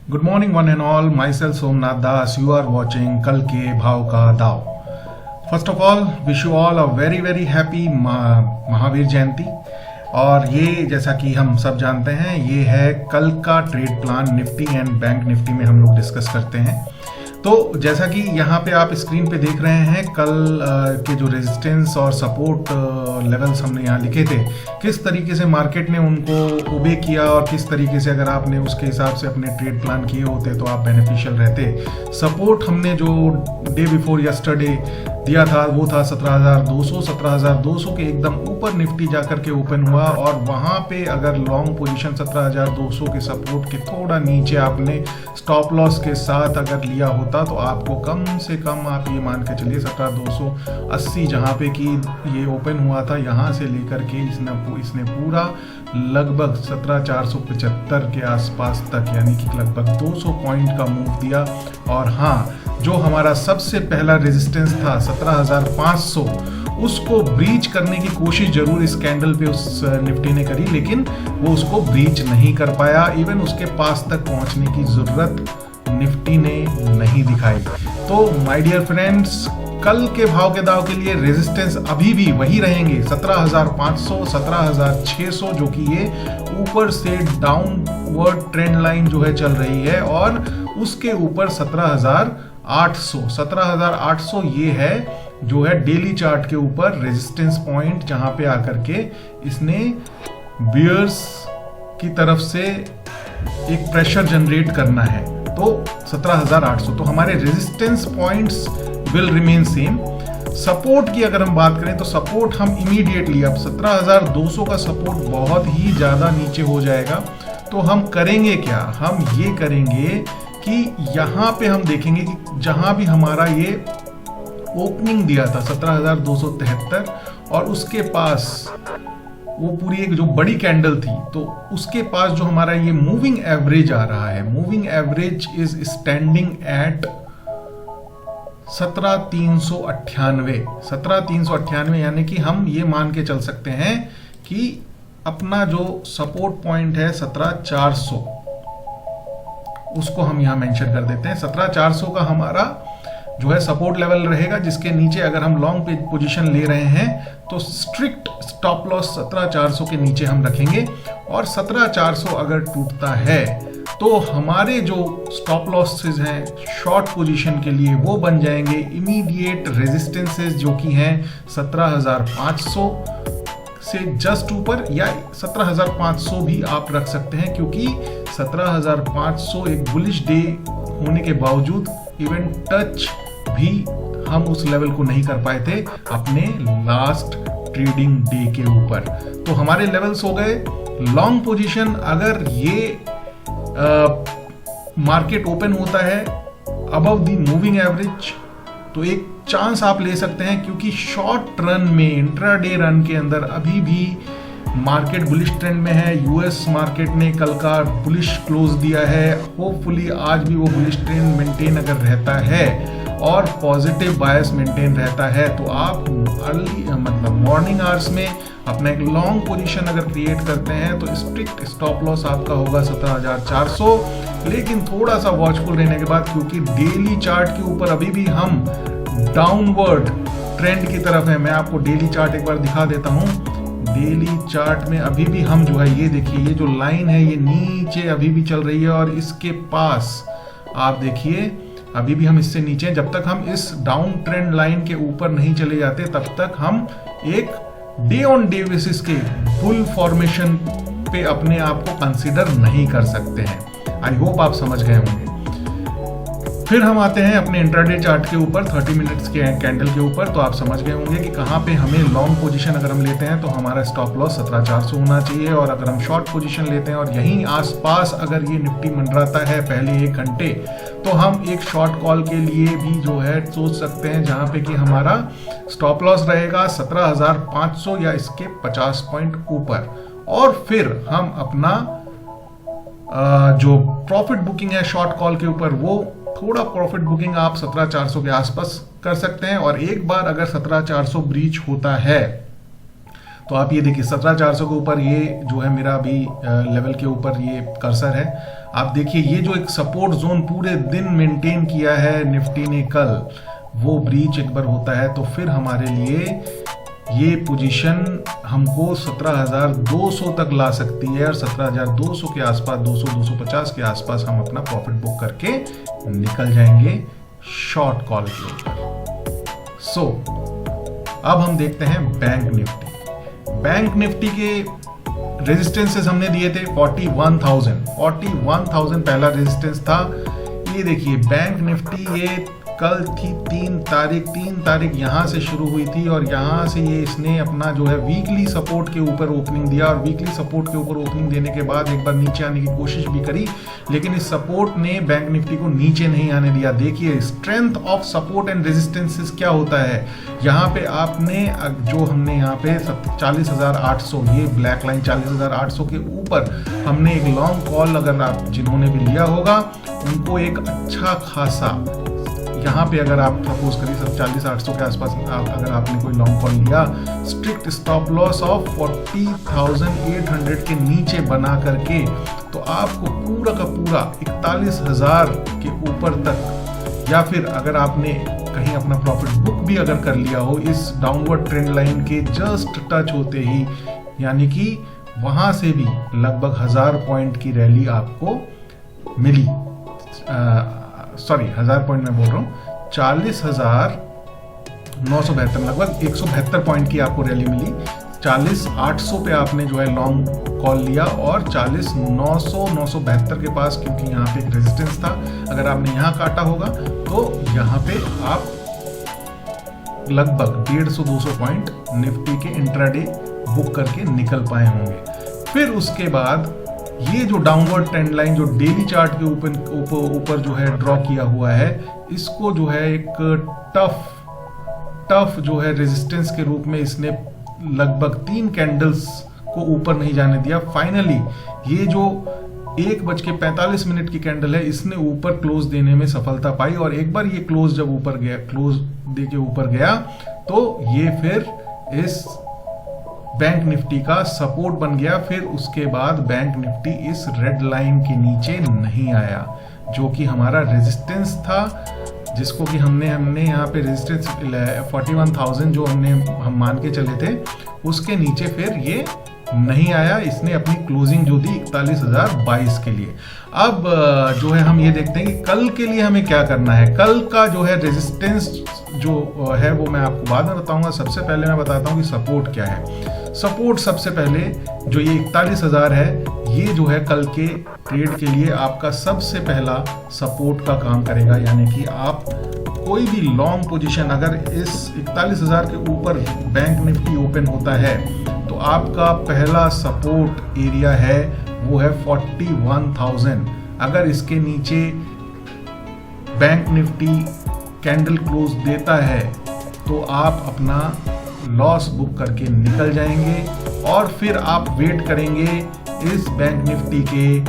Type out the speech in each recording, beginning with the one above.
Good morning one and all, myself Somnath Das. You are watching कल के भाव का दाव. First of all wish you all a very very happy Mahavir Jayanti. और ये जैसा कि हम सब जानते हैं, ये है कल का trade plan Nifty and bank Nifty में हम लोग डिस्कस करते हैं. तो जैसा कि यहाँ पे आप स्क्रीन पे देख रहे हैं, कल के जो रेजिस्टेंस और सपोर्ट लेवल्स हमने यहाँ लिखे थे, किस तरीके से मार्केट ने उनको ओबे किया और किस तरीके से अगर आपने उसके हिसाब से अपने ट्रेड प्लान किए होते तो आप बेनिफिशियल रहते. सपोर्ट हमने जो डे बिफोर यस्टरडे दिया था वो था 17,200. 17,200 के एकदम ऊपर निफ्टी जाकर के ओपन हुआ और वहाँ पे अगर लॉन्ग पोजीशन 17,200 के सपोर्ट के थोड़ा नीचे आपने स्टॉप लॉस के साथ अगर लिया होता तो आपको कम से कम आप ये मान के चलिए 17,280 जहाँ पे कि ये ओपन हुआ था, यहाँ से लेकर के इसने पूरा लगभग 17,475 के आसपास तक, यानी कि लगभग 200 पॉइंट का मूव दिया. और हाँ, जो हमारा सबसे पहला रेजिस्टेंस था 17,500, उसको ब्रीच करने की कोशिश जरूर इस कैंडल पे उस निफ्टी ने करी, लेकिन वो उसको ब्रीच नहीं कर पाया. इवन उसके पास तक पहुंचने की जरूरत निफ्टी ने नहीं दिखाई. तो माय डियर फ्रेंड्स, कल के भाव के दाव के लिए रेजिस्टेंस अभी भी वही रहेंगे 17,500, 17,600, जो कि ये ऊपर से डाउनवर्ड ट्रेंड लाइन जो है चल रही है, और उसके ऊपर 17,800. 17,800 ये है जो है डेली चार्ट के ऊपर रेजिस्टेंस पॉइंट, जहां पे आकर के इसने बियर्स की तरफ से एक प्रेशर जनरेट करना है. तो 17,800 तो हमारे resistance points will remain same. Support की अगर हम बात करें तो सपोर्ट हम इमीडिएटली, अब 17,200 का सपोर्ट बहुत ही ज्यादा नीचे हो जाएगा. तो हम करेंगे क्या? हम ये करेंगे कि यहाँ पे हम देखेंगे कि जहां भी हमारा ये ओपनिंग दिया था 17,273 और उसके पास वो पूरी एक जो बड़ी कैंडल थी, तो उसके पास जो हमारा ये मूविंग एवरेज आ रहा है, moving average is standing at 17,398. 17,398 यानी कि हम ये मान के चल सकते हैं कि अपना जो सपोर्ट पॉइंट है 17,400, उसको हम यहां मेंशन कर देते हैं. 17,400 का हमारा जो है सपोर्ट लेवल रहेगा, जिसके नीचे अगर हम लॉन्ग पोजीशन ले रहे हैं तो स्ट्रिक्ट स्टॉप लॉस 17,400 के नीचे हम रखेंगे. और 17,400 अगर टूटता है तो हमारे जो स्टॉप लॉसेस हैं शॉर्ट पोजीशन के लिए वो बन जाएंगे इमीडिएट रेजिस्टेंसेस, जो कि हैं 17,500 से जस्ट ऊपर, या 17,500 भी आप रख सकते हैं, क्योंकि 17,500 एक बुलिश डे होने के बावजूद इवन टच भी हम उस लेवल को नहीं कर पाए थे अपने लास्ट ट्रेडिंग डे के ऊपर. तो हमारे लेवल्स हो गए. लॉन्ग पोजीशन अगर ये मार्केट ओपन होता है अबव द मूविंग एवरेज तो एक चांस आप ले सकते हैं, क्योंकि शॉर्ट रन में, इंट्राडे रन के अंदर अभी भी मार्केट बुलिश ट्रेंड में है. यूएस मार्केट ने कल का बुलिश क्लोज दिया है. होपफुली आज भी वो बुलिश ट्रेंड मेंटेन अगर रहता है और पॉजिटिव बायस मेंटेन रहता है, तो आप अर्ली मतलब मॉर्निंग आवर्स में अपना एक लॉन्ग पोजीशन अगर क्रिएट करते हैं तो स्ट्रिक्ट स्टॉप लॉस आपका होगा 17,400. लेकिन थोड़ा सा वॉचफुल रहने के बाद, क्योंकि डेली चार्ट के ऊपर अभी भी हम डाउनवर्ड ट्रेंड की तरफ है. मैं आपको डेली चार्ट एक बार दिखा देता हूं. डेली चार्ट में अभी भी हम जो है, ये देखिए, ये जो लाइन है ये नीचे अभी भी चल रही है, और इसके पास आप देखिए अभी भी हम इससे नीचे. जब तक हम इस डाउन ट्रेंड लाइन के ऊपर नहीं चले जाते तब तक हम एक डे ऑन डे बेसिस के बुल फॉर्मेशन पे अपने आप को कंसीडर नहीं कर सकते हैं. आई होप आप समझ गए होंगे. फिर हम आते हैं अपने इंट्राडे चार्ट के ऊपर, 30 मिनट्स के कैंडल के ऊपर. तो आप समझ गए होंगे कि कहाँ पे हमें लॉन्ग पोजीशन अगर हम लेते हैं तो हमारा स्टॉप लॉस 17,400 होना चाहिए, और अगर हम शॉर्ट पोजीशन लेते हैं और यहीं आसपास अगर ये निफ्टी मंडराता है पहले 1 घंटे, तो हम एक शॉर्ट कॉल के लिए भी जो है सोच सकते हैं, जहाँ पे कि हमारा स्टॉप लॉस रहेगा 17,500 या इसके 50 पॉइंट ऊपर. और फिर हम अपना जो प्रॉफिट बुकिंग है शॉर्ट कॉल के ऊपर, वो थोड़ा प्रॉफिट बुकिंग आप 17,400 के आसपास कर सकते हैं. और एक बार अगर 17,400 ब्रीच होता है तो आप ये देखिए 17,400 के ऊपर ये जो है मेरा अभी लेवल के ऊपर ये कर्सर है. आप देखिए ये जो एक सपोर्ट जोन पूरे दिन मेंटेन किया है निफ्टी ने कल, वो ब्रीच एक बार होता है तो फिर हमारे लिए ये पोजीशन हमको 17,200 तक ला सकती है, और 17,200 के आसपास, 200-250 के आसपास हम अपना प्रॉफिट बुक करके निकल जाएंगे शॉर्ट कॉल के ऊपर। सो अब हम देखते हैं बैंक निफ्टी। बैंक निफ्टी के रेजिस्टेंसेस हमने दिए थे 41,000 पहला रेजिस्टेंस था। ये देखिए बैंक निफ्टी ये कल थी 3 तारीख यहाँ से शुरू हुई थी, और यहाँ से ये इसने अपना जो है वीकली सपोर्ट के ऊपर ओपनिंग दिया, और वीकली सपोर्ट के ऊपर ओपनिंग देने के बाद एक बार नीचे आने की कोशिश भी करी, लेकिन इस सपोर्ट ने बैंक निफ्टी को नीचे नहीं आने दिया। देखिए strength of support and resistances क्या होता है। यहाँ पे आपने जो हमने यहाँ पे 40,800, ये ब्लैक लाइन 40,800 के ऊपर हमने एक लॉन्ग कॉल, अगर आप जिन्होंने भी लिया होगा उनको एक अच्छा खासा, यहाँ पे अगर आप सपोज करिए 40,800 के आसपास अगर आपने कोई लॉन्ग कॉल लिया, स्ट्रिक्ट स्टॉप लॉस ऑफ 40,800 के नीचे बना करके, तो आपको पूरा का पूरा 41,000 के ऊपर तक, या फिर अगर आपने कहीं अपना प्रॉफिट बुक भी अगर कर लिया हो इस डाउनवर्ड ट्रेंड लाइन के जस्ट टच होते ही, यानी कि वहां से भी लगभग 1000 पॉइंट की रैली आपको मिली। 1000 पॉइंट मैं बोल रहा हूँ, 40,972, लगभग 172 पॉइंट की आपको रैली मिली। 40,800 पे आपने जो है लॉन्ग कॉल लिया, और 40,972 के पास, क्योंकि यहाँ पे एक रेजिस्टेंस था, अगर आपने यहाँ काटा होगा तो यहाँ पे आप लगभग 150-200 पॉइंट निफ्टी के इंट्राडे बुक करके निकल पाए होंगे। फिर उसके बाद ये जो डाउनवर्ड ट्रेंड लाइन जो डेली चार्ट के ऊपर जो है ड्रॉ किया हुआ है, इसको जो है एक टफ जो है रेजिस्टेंस के रूप में इसने लगभग 3 कैंडल्स को ऊपर नहीं जाने दिया। फाइनली ये जो 1:45 की कैंडल है, इसने ऊपर क्लोज देने में सफलता पाई, और एक बार ये क्लोज जब ऊपर गया, क्लोज दे के ऊपर गया, तो ये फिर इस बैंक निफ्टी का सपोर्ट बन गया। फिर उसके बाद बैंक निफ्टी इस रेड लाइन के नीचे नहीं आया, जो कि हमारा रेजिस्टेंस था, जिसको कि हमने यहाँ पे रेजिस्टेंस 41,000 जो हम मान के चले थे, उसके नीचे फिर ये नहीं आया। इसने अपनी क्लोजिंग जो दी 41,022 के लिए। अब जो है हम ये देखते हैं कि कल के लिए हमें क्या करना है। कल का जो है रेजिस्टेंस जो है वो मैं आपको बाद में बताऊंगा। सबसे पहले मैं बताता हूँ कि सपोर्ट क्या है। सपोर्ट सबसे पहले जो ये 41,000 है, ये जो है कल के ट्रेड के लिए आपका सबसे पहला सपोर्ट का काम करेगा। यानी कि आप कोई भी लॉन्ग पोजीशन अगर इस 41,000 के ऊपर बैंक निफ्टी ओपन होता है, तो आपका पहला सपोर्ट एरिया है वो है 41,000। अगर इसके नीचे बैंक निफ्टी कैंडल क्लोज देता है तो आप अपना लॉस बुक करके निकल जाएंगे, और फिर आप वेट करेंगे इस बैंक निफ्टी के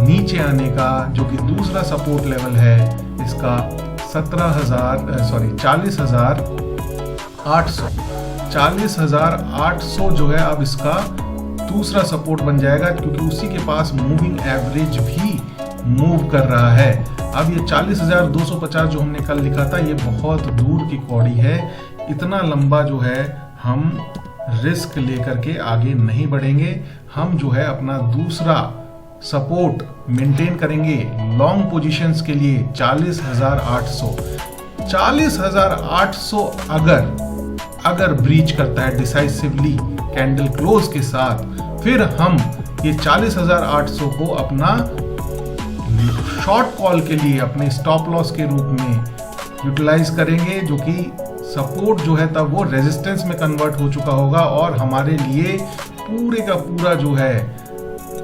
नीचे आने का, जो कि दूसरा सपोर्ट लेवल है इसका 40,800 जो है अब इसका दूसरा सपोर्ट बन जाएगा, क्योंकि उसी के पास मूविंग एवरेज भी मूव कर रहा है। अब ये 40,250 जो हमने कल लिखा था, ये बहुत दूर की कौड़ी है। इतना लंबा जो है हम रिस्क लेकर के आगे नहीं बढ़ेंगे। हम जो है अपना दूसरा सपोर्ट मेंटेन करेंगे लॉन्ग पोजीशंस के लिए 40,800। 40,800 अगर ब्रीच करता है डिसाइसिवली कैंडल क्लोज के साथ, फिर हम ये 40,800 को अपना शॉर्ट कॉल के लिए अपने स्टॉप लॉस के रूप में यूटिलाइज करेंगे, जो कि सपोर्ट जो है तब वो रेजिस्टेंस में कन्वर्ट हो चुका होगा, और हमारे लिए पूरे का पूरा जो है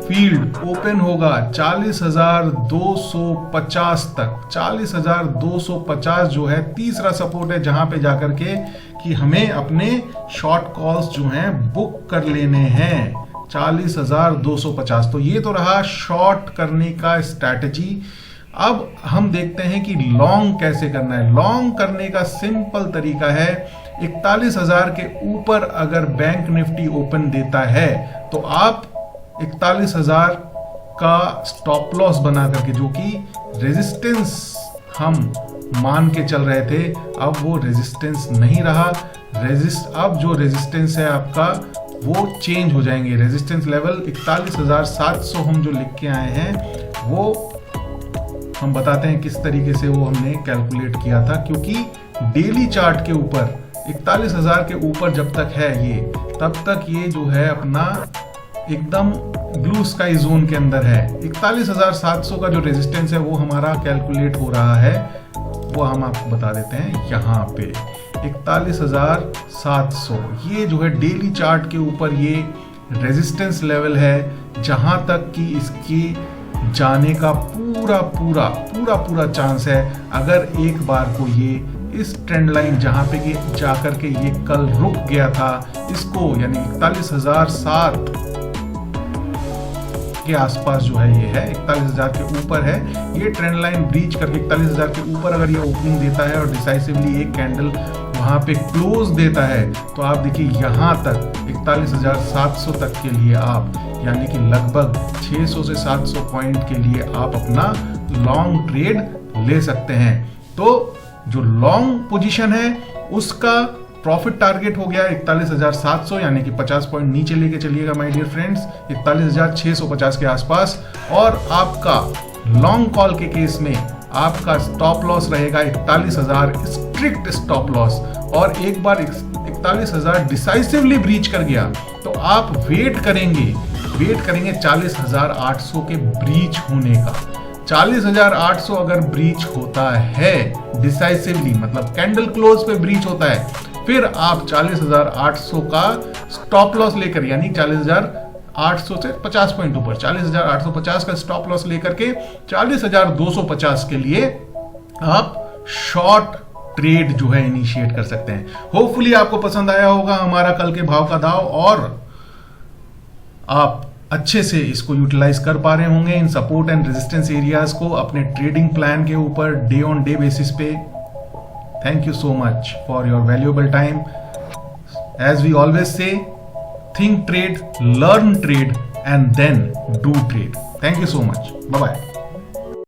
फील्ड ओपन होगा 40,250 तक। 40,250 जो है तीसरा सपोर्ट है, जहां पे जाकर के कि हमें अपने शॉर्ट कॉल्स जो हैं बुक कर लेने हैं 40,250। तो ये तो रहा शॉर्ट करने का स्ट्रैटेजी। अब हम देखते हैं कि लॉन्ग कैसे करना है। लॉन्ग करने का सिंपल तरीका है, 41,000 के ऊपर अगर बैंक निफ्टी ओपन देता है तो आप 41,000 का स्टॉप लॉस बना करके, जो कि रेजिस्टेंस हम मान के चल रहे थे, अब वो रेजिस्टेंस नहीं रहा। अब जो रेजिस्टेंस है आपका वो चेंज हो जाएंगे। रेजिस्टेंस लेवल 41,700 हम जो लिख के आए हैं वो हम बताते हैं किस तरीके से वो हमने कैलकुलेट किया था, क्योंकि डेली चार्ट के ऊपर 41,000 के ऊपर जब तक है ये, तब तक ये जो है अपना एकदम ब्लू स्काई जोन के अंदर है। 41,700 का जो रेजिस्टेंस है वो हमारा कैलकुलेट हो रहा है, वो हम आपको बता देते हैं यहाँ पे 41,700। ये जो है डेली चार्ट के ऊपर ये रेजिस्टेंस लेवल है, जहां तक कि इसकी जाने का पूरा चांस है। अगर एक बार को ये इस ट्रेंड लाइन जहां पे कि जाकर के ये कल रुक गया था, इसको यानी 41,007 के आसपास जो है ये है, 41,000 के ऊपर है, ये ट्रेंड लाइन ब्रीच करके 41,000 के ऊपर अगर ये ओपनिंग देता है और डिसाइसिवली एक कैंडल वहां पे क्लोज देता है, तो आप देखिए यहां तक 41,700 तक के लिए आप यानी कि लगभग 600 से 700 पॉइंट के लिए आप अपना लॉन्ग ट्रेड ले सकते हैं। तो जो लॉन्ग पोजीशन है उसका प्रॉफिट टारगेट हो गया 41,700, यानी कि 50 पॉइंट नीचे लेके चलिएगा माय डियर फ्रेंड्स, 41,650 के आसपास। और आपका लॉन्ग कॉल के केस में आपका स्टॉप लॉस रहेगा 41,000 स्ट्रिक्ट स्टॉप लॉस। और एक बार 41,000 डिसाइसिवली ब्रीच कर गया तो आप वेट करेंगे 40,800 के ब्रीच होने का। 40,800 अगर ब्रीच होता है डिसाइसिवली, मतलब कैंडल क्लोज पे ब्रीच होता है, फिर आप 40,800 का स्टॉप लॉस लेकर, यानी 40,800 से 50 पॉइंट ऊपर 40,850 का स्टॉप लॉस लेकर के 40,250 के लिए आप शॉर्ट ट्रेड जो है इनिशिएट कर सकते हैं। होपफुली आपको पसंद आया होगा हमारा कल के भाव का दाव, और आप अच्छे से इसको यूटिलाइज कर पा रहे होंगे इन सपोर्ट एंड रेजिस्टेंस एरियाज को अपने ट्रेडिंग प्लान के ऊपर डे ऑन डे बेसिस पे। Thank you so much for your valuable time. As we always say, think trade, learn trade, and then do trade. Thank you so much. Bye-bye.